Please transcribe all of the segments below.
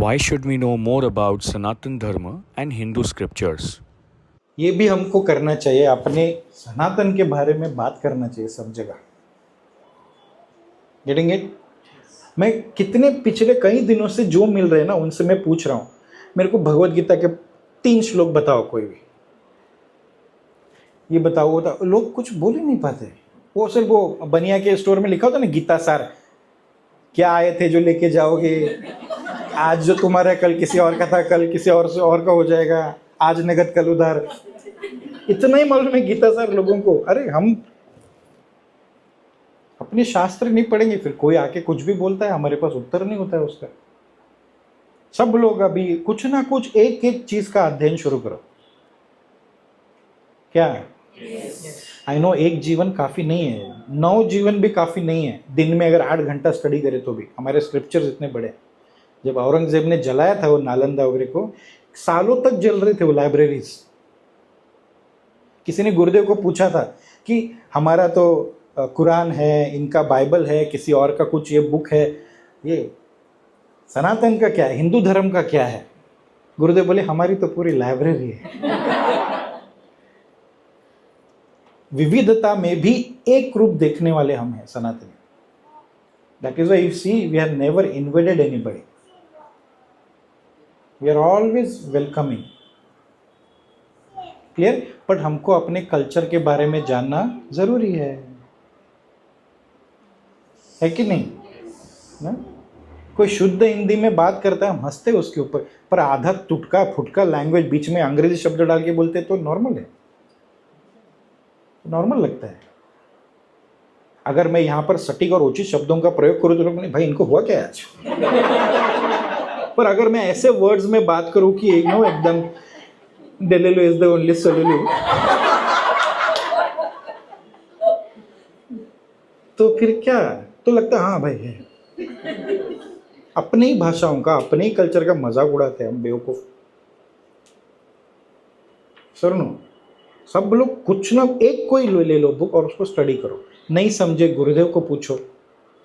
Why should we know more about Sanatan Dharma and Hindu scriptures? ये भी हमको करना चाहिए, अपने सनातन के बारे में बात करना चाहिए सब जगह। Getting it? मैं कितने पिछले कई दिनों से जो मिल रहे हैं ना उनसे मैं पूछ रहा हूँ, मेरे को भगवत गीता के 3 श्लोक बताओ कोई भी, ये बताओ वो बताओ। लोग कुछ बोल ही नहीं पाते। वो सिर्फ वो बनिया के स्टोर में लिखा होता ना गीता सार, क्या आए थे जो लेके जाओगे, आज जो तुम्हारा है कल किसी और का था, कल किसी और से और का हो जाएगा, आज नगद कल उधार। इतना ही मालूम है गीता सार लोगों को। अरे हम अपने शास्त्र नहीं पढ़ेंगे, फिर कोई आके कुछ भी बोलता है, हमारे पास उत्तर नहीं होता है उसका। सब लोग अभी कुछ ना कुछ एक एक चीज का अध्ययन शुरू करो। क्या आई नो एक जीवन काफी नहीं है, 9 जीवन भी काफी नहीं है। दिन में अगर 8 घंटा स्टडी करे तो भी हमारे स्क्रिप्चर्स इतने बड़े। जब औरंगजेब ने जलाया था वो नालंदा वगैरह को, सालों तक जल रहे थे वो लाइब्रेरीज। किसी ने गुरुदेव को पूछा था कि हमारा तो कुरान है, इनका बाइबल है, किसी और का कुछ ये बुक है, ये सनातन का क्या है, हिंदू धर्म का क्या है? गुरुदेव बोले हमारी तो पूरी लाइब्रेरी है। विविधता में भी एक रूप देखने वाले हम हैं सनातनी। That is why you see we have never invaded anybody, we are always welcoming. Clear? But हमको अपने कल्चर के बारे में जानना जरूरी है कि नहीं ना? कोई शुद्ध हिंदी में बात करता है हम हंसते उसके ऊपर, पर आधा टुटका फुटका लैंग्वेज बीच में अंग्रेजी शब्द डाल के बोलते तो नॉर्मल है, नॉर्मल लगता है। अगर मैं यहां पर सटीक और उचित शब्दों का प्रयोग करूं तो लोग बोले भाई इनको हुआ क्या है आज? पर अगर मैं ऐसे वर्ड्स में बात करूं कि एकदम डेलेलो इज द ओनली सोलेलो, तो फिर क्या तो लगता है हाँ भाई है। अपनी भाषाओं का, अपने ही कल्चर का मजाक उड़ाते हैं हम बेवकूफ। सुनो, सब लोग कुछ ना एक कोई ले लो बुक और उसको स्टडी करो। नहीं समझे गुरुदेव को पूछो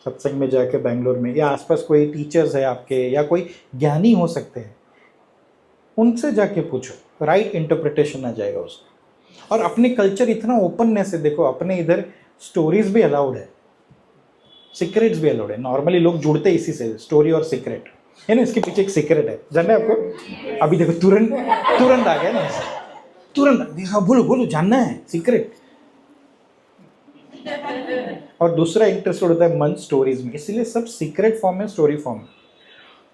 सत्संग में जाके बेंगलोर में, या आसपास कोई टीचर्स है आपके या कोई ज्ञानी हो सकते हैं, उनसे जाके पूछो, राइट इंटरप्रिटेशन आ जाएगा उसका। और अपने कल्चर इतना ओपननेस है, देखो अपने इधर स्टोरीज भी अलाउड है, सीक्रेट्स भी अलाउड है। नॉर्मली लोग जुड़ते इसी से, स्टोरी और सीक्रेट है ना। इसके पीछे एक सीक्रेट है, जानना है आपको? अभी देखो तुरंत तुरंत आ गया ना, तुरंत हाँ बोलो बोलो, जानना है सीक्रेट। और दूसरा इंटरेस्ट होता है मन स्टोरीज में, इसीलिए सब सीक्रेट फॉर्म में, स्टोरी फॉर्म में।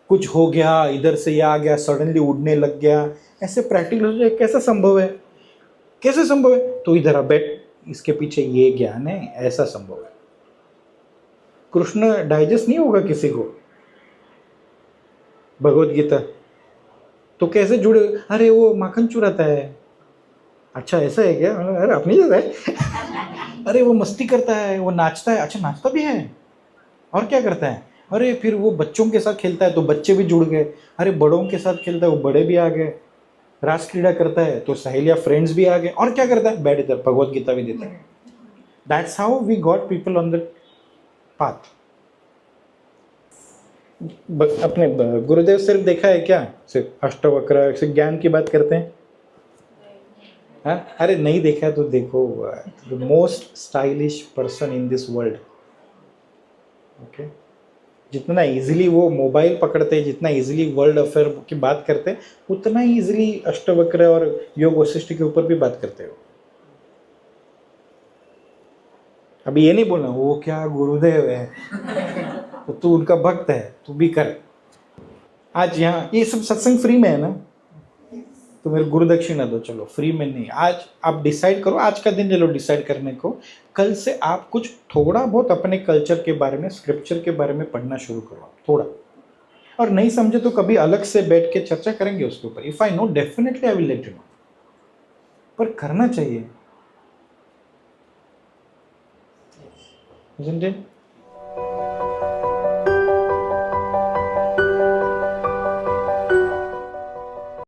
कुछ हो गया, इधर से ये आ गया, सडनली उड़ने लग गया, ऐसे प्रैक्टिकल कैसा संभव है? कैसे संभव है? तो इधर बैठ, इसके पीछे ये ज्ञान है, ऐसा संभव है। कृष्ण डाइजेस्ट नहीं होगा किसी को भगवत गीता, तो कैसे जुड़े? अरे वो माखन चुराता है, अच्छा ऐसा है क्या? अरे अपनी जगह है। अरे वो मस्ती करता है, वो नाचता है, अच्छा नाचता भी है, और क्या करता है? अरे फिर वो बच्चों के साथ खेलता है तो बच्चे भी जुड़ गए, अरे बड़ों के साथ खेलता है वो बड़े भी आ गए, रास क्रीड़ा करता है तो सहेलिया फ्रेंड्स भी आ गए, और क्या करता है? बैठ इधर भगवत गीता भी देता है। That's how we got people on the path. अपने गुरुदेव सिर्फ देखा है क्या? सिर्फ अष्टवक्र से ज्ञान की बात करते हैं? हाँ, अरे नहीं देखा तो देखो, the most stylish person in this world. Okay, जितना इजीली वो मोबाइल पकड़ते हैं, जितना इजीली वर्ल्ड अफेयर की बात करते हैं, उतना ही इजीली अष्टवक्र और योग वशिष्ठ के ऊपर भी बात करते हो। अभी ये नहीं बोलना वो क्या गुरुदेव है तो तू उनका भक्त है, तू भी कर। आज यहाँ ये सब सत्संग फ्री में है ना, तो मेरे गुरु दक्षिणा दो, चलो फ्री में नहीं। आज आप डिसाइड करो, आज का दिन ले लो डिसाइड करने को, कल से आप कुछ थोड़ा बहुत अपने कल्चर के बारे में, स्क्रिप्चर के बारे में पढ़ना शुरू करो थोड़ा। और नहीं समझे तो कभी अलग से बैठ के चर्चा करेंगे उसके ऊपर। If I know definitely I will let you know, पर करना चाहिए, isn't it?